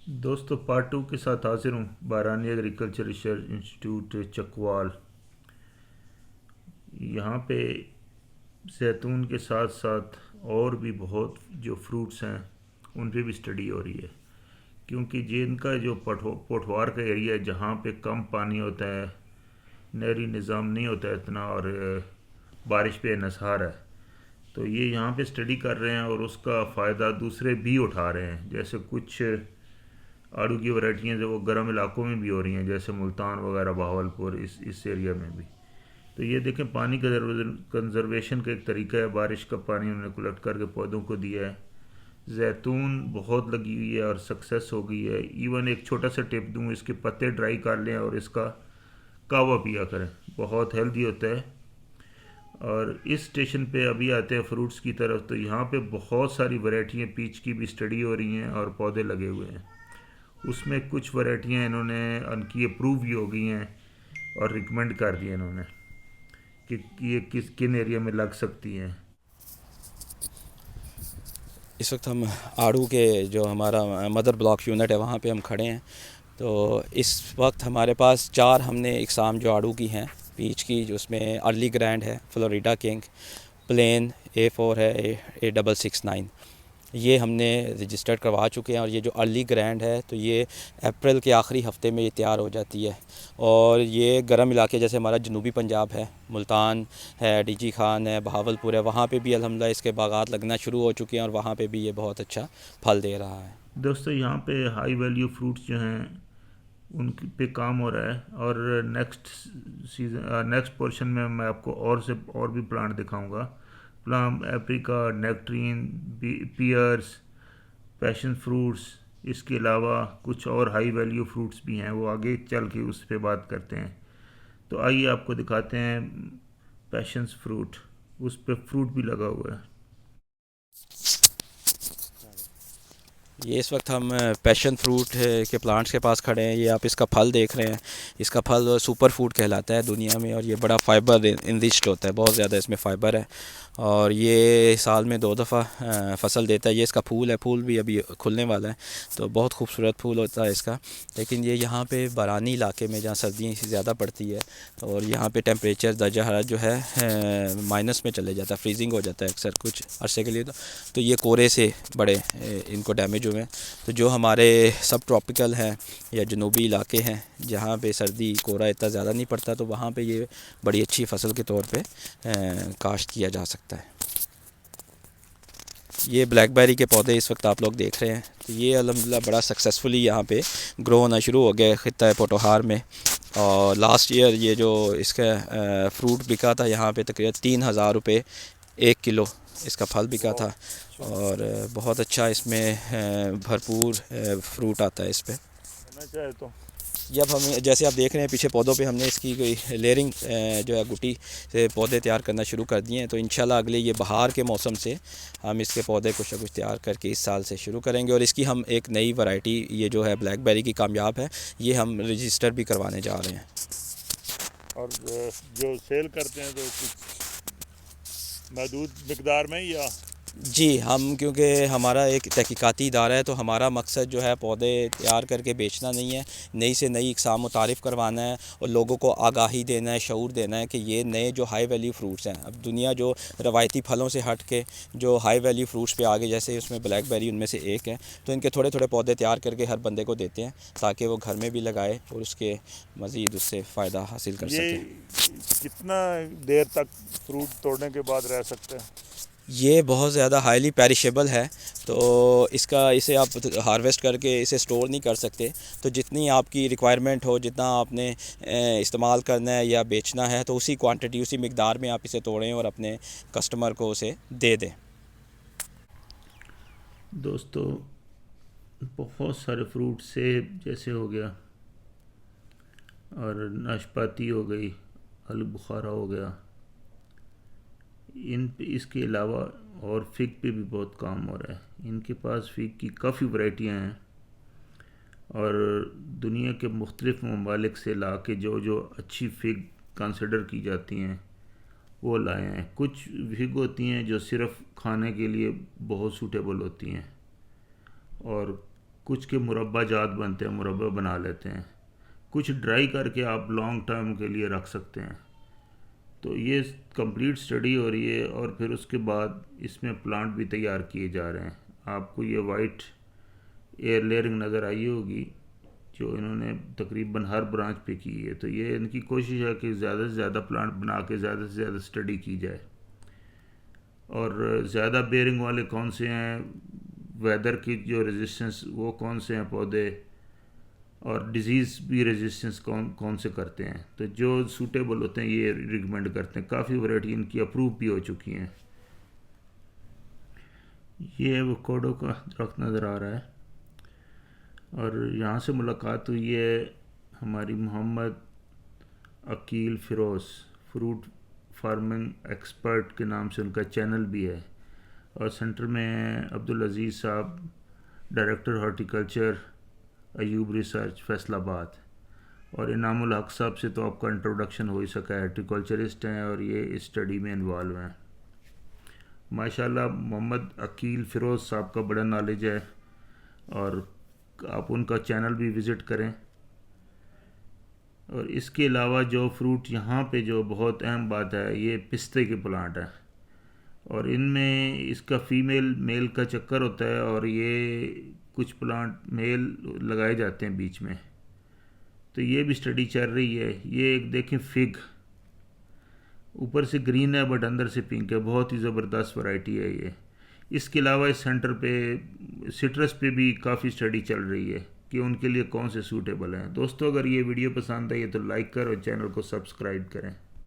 दोस्तों, part two के साथ हाजिर हूँ। बारानी एग्रीकल्चर रिसर्च इंस्टीट्यूट चकवाल। यहाँ पे जैतून के साथ साथ और भी बहुत जो फ्रूट्स हैं उन पे भी स्टडी हो रही है, क्योंकि जिनका जो पठवार का एरिया है जहाँ पे कम पानी होता है, नहरी निज़ाम नहीं होता है इतना, और बारिश पे इन्हसार है, तो ये यहाँ पे स्टडी कर रहे हैं और उसका फ़ायदा दूसरे भी उठा रहे हैं। जैसे कुछ आड़ू की वैरायटियाँ जो वो गर्म इलाकों में भी हो रही हैं, जैसे मुल्तान वगैरह, बहावलपुर, इस एरिया में भी। तो ये देखें, पानी का कंजर्वेशन का एक तरीका है। बारिश का पानी उन्होंने कलेक्ट करके पौधों को दिया है। जैतून बहुत लगी हुई है और सक्सेस हो गई है। इवन एक छोटा सा टिप दूँ, इसके पत्ते ड्राई कर लें और इसका कहवा पिया करें, बहुत हेल्दी होता है। और इस स्टेशन पे अभी आते हैं फ्रूट्स की तरफ, तो यहाँ पे बहुत सारी वैरायटियाँ पीच की भी स्टडी हो रही हैं और पौधे लगे हुए हैं। उसमें कुछ वैरायटियाँ इन्होंने उनकी अप्रूव भी हो गई हैं और रिकमेंड कर दिया इन्होंने कि ये किन एरिया में लग सकती हैं। इस वक्त हम आड़ू के जो हमारा मदर ब्लॉक यूनिट है वहाँ पे हम खड़े हैं। तो इस वक्त हमारे पास चार हमने इकसाम जो आड़ू की हैं पीच की, जो उसमें अर्ली ग्रैंड है, फ्लोरिडा किंग, प्लेन A4 है, A669, ये हमने रजिस्टर्ड करवा चुके हैं। और ये जो अर्ली ग्रैंड है तो ये अप्रैल के आखिरी हफ्ते में ये तैयार हो जाती है। और ये गर्म इलाके जैसे हमारा जनूबी पंजाब है, मुल्तान है, डीजी खान है, बहावलपुर है, वहाँ पे भी अल्हम्दुलिल्लाह इसके बागात लगना शुरू हो चुके हैं और वहाँ पे भी ये बहुत अच्छा फल दे रहा है। दोस्तों, यहाँ पे हाई वैल्यू फ्रूट्स जो हैं उन पे काम हो रहा है, और नेक्स्ट पोर्शन में मैं आपको और भी प्लांट दिखाऊंगा। Plum, apricot, nectarine, pears, passion fruits. इसके अलावा कुछ और हाई वैल्यू फ्रूट्स भी हैं, वो आगे चल के उस पर बात करते हैं। तो आइए आपको दिखाते हैं पैशंस फ्रूट। उस पर फ्रूट भी लगा हुआ है। ये इस वक्त हम पैशन फ्रूट के प्लांट्स के पास खड़े हैं। ये आप इसका फल देख रहे हैं। इसका फल सुपर फूड कहलाता है दुनिया में, और ये बड़ा फ़ाइबर इनरिच्ड होता है, बहुत ज़्यादा इसमें फ़ाइबर है। और ये साल में 2 दफ़ा फसल देता है। ये इसका फूल है, फूल भी अभी खुलने वाला है, तो बहुत खूबसूरत फूल होता है इसका। लेकिन ये यहाँ पे बारानी इलाके में जहाँ सर्दियाँ ज़्यादा पड़ती है, और यहाँ पे टेम्परेचर दर्जा हरारत जो है माइनस में चले जाता है, फ्रीजिंग हो जाता है अक्सर कुछ अरसे के लिए। तो ये कोरे से बड़े इनको डैमेज हुए हैं। तो जो हमारे सब ट्रॉपिकल हैं या जनूबी इलाके हैं जहाँ पे सर्दी कोहरा इतना ज़्यादा नहीं पड़ता, तो वहाँ पे ये बड़ी अच्छी फसल के तौर पे काश्त किया जा सकता है। ये ब्लैकबेरी के पौधे इस वक्त आप लोग देख रहे हैं। तो ये अल्हम्दुलिल्लाह बड़ा सक्सेसफुली यहाँ पे ग्रो होना शुरू हो गया खित्ता पोटोहार में। और लास्ट ईयर ये जो इसका फ्रूट बिका था यहाँ पे तकरीबन 3,000 रुपये 1 किलो इसका फल बिका था। और बहुत अच्छा इसमें भरपूर फ्रूट आता है इस पे। करना चाहे तो जब हम जैसे आप देख रहे हैं पीछे पौधों पे हमने इसकी कोई लेयरिंग जो है गुटी से पौधे तैयार करना शुरू कर दिए हैं। तो इंशाल्लाह अगले ये बहार के मौसम से हम इसके पौधे कुछ ना कुछ तैयार करके इस साल से शुरू करेंगे। और इसकी हम एक नई वैरायटी ये जो है ब्लैकबेरी की कामयाब है, ये हम रजिस्टर भी करवाने जा रहे हैं। और जो सेल करते हैं तो कुछ महदूद मकदार में, या जी, हम क्योंकि हमारा एक तहकीकाती इदारा है, तो हमारा मकसद जो है पौधे तैयार करके बेचना नहीं है, नई से नई इकसाम मुतारिफ़ करवाना है और लोगों को आगाही देना है, शऊर देना है कि ये नए जो हाई वैल्यू फ्रूट्स हैं। अब दुनिया जो रवायती फलों से हट के जो हाई वैल्यू फ्रूट्स पे आगे, जैसे उसमें ब्लैकबेरी उनमें से एक है, तो इनके थोड़े थोड़े पौधे तैयार करके हर बंदे को देते हैं ताकि वो घर में भी लगाए और उसके मज़ीद उससे फ़ायदा हासिल कर ये सके। कितना देर तक फ्रूट तोड़ने के बाद रह सकते हैं? ये बहुत ज़्यादा हाईली पेरिशेबल है, तो इसे आप हार्वेस्ट करके इसे स्टोर नहीं कर सकते। तो जितनी आपकी रिक्वायरमेंट हो, जितना आपने इस्तेमाल करना है या बेचना है, तो उसी क्वांटिटी उसी मिक़दार में आप इसे तोड़ें और अपने कस्टमर को उसे दे दें। दोस्तों, बहुत सारे फ्रूट, सेब जैसे हो गया, और नाशपाती हो गई, आलू बुखारा हो गया, इसके अलावा और फिग पे भी बहुत काम हो रहा है। इनके पास फिग की काफ़ी वैरायटियाँ हैं, और दुनिया के मुख्तलिफ़ ममालिक से ला के जो जो अच्छी फिग कंसिडर की जाती हैं वो लाए हैं। कुछ फिग होती हैं जो सिर्फ़ खाने के लिए बहुत सूटेबल होती हैं, और कुछ के मुरब्बा जात बनते हैं, मुरब्बा बना लेते हैं, कुछ ड्राई करके आप लॉन्ग टर्म के लिए रख सकते हैं। तो ये कंप्लीट स्टडी हो रही है और फिर उसके बाद इसमें प्लांट भी तैयार किए जा रहे हैं। आपको ये वाइट एयर लेयरिंग नज़र आई होगी जो इन्होंने तकरीबन हर ब्रांच पे की है। तो ये इनकी कोशिश है कि ज़्यादा से ज़्यादा प्लांट बना के ज़्यादा से ज़्यादा स्टडी की जाए। और ज़्यादा बेयरिंग वाले कौन से हैं, वेदर की जो रेजिस्टेंस वो कौन से हैं पौधे, और डिज़ीज़ भी रेजिस्टेंस कौन कौन से करते हैं, तो जो सूटेबल होते हैं ये रिकमेंड करते हैं। काफ़ी वैरायटी इनकी अप्रूव भी हो चुकी हैं। ये एवोकाडो का दरख्त नज़र आ रहा है और यहाँ से मुलाकात हुई है हमारी Mohammad Aqeel Firoz, fruit farming expert के नाम से उनका चैनल भी है। और सेंटर में अब्दुल अज़ीज़ साहब, director horticulture Ayub research Faisalabad. और इनामुल हक साहब से तो आपका इंट्रोडक्शन हो ही सका है, हॉर्टिकल्चरिस्ट हैं और ये इस स्टडी में इन्वॉल्व हैं। माशाल्लाह मोहम्मद अकील फ़िरोज़ साहब का बड़ा नॉलेज है और आप उनका चैनल भी विज़िट करें। और इसके अलावा जो फ्रूट यहाँ पे जो बहुत अहम बात है, ये पिस्ते के प्लांट हैं और इनमें इसका फ़ीमेल मेल का चक्कर होता है और ये कुछ प्लांट मेल लगाए जाते हैं बीच में। तो ये भी स्टडी चल रही है। ये एक देखें फिग, ऊपर से ग्रीन है बट अंदर से पिंक है, बहुत ही ज़बरदस्त वैरायटी है ये। इसके अलावा इस सेंटर पे सिट्रस पे भी काफ़ी स्टडी चल रही है कि उनके लिए कौन से सूटेबल हैं। दोस्तों, अगर ये वीडियो पसंद आई है तो लाइक करें और चैनल को सब्सक्राइब करें।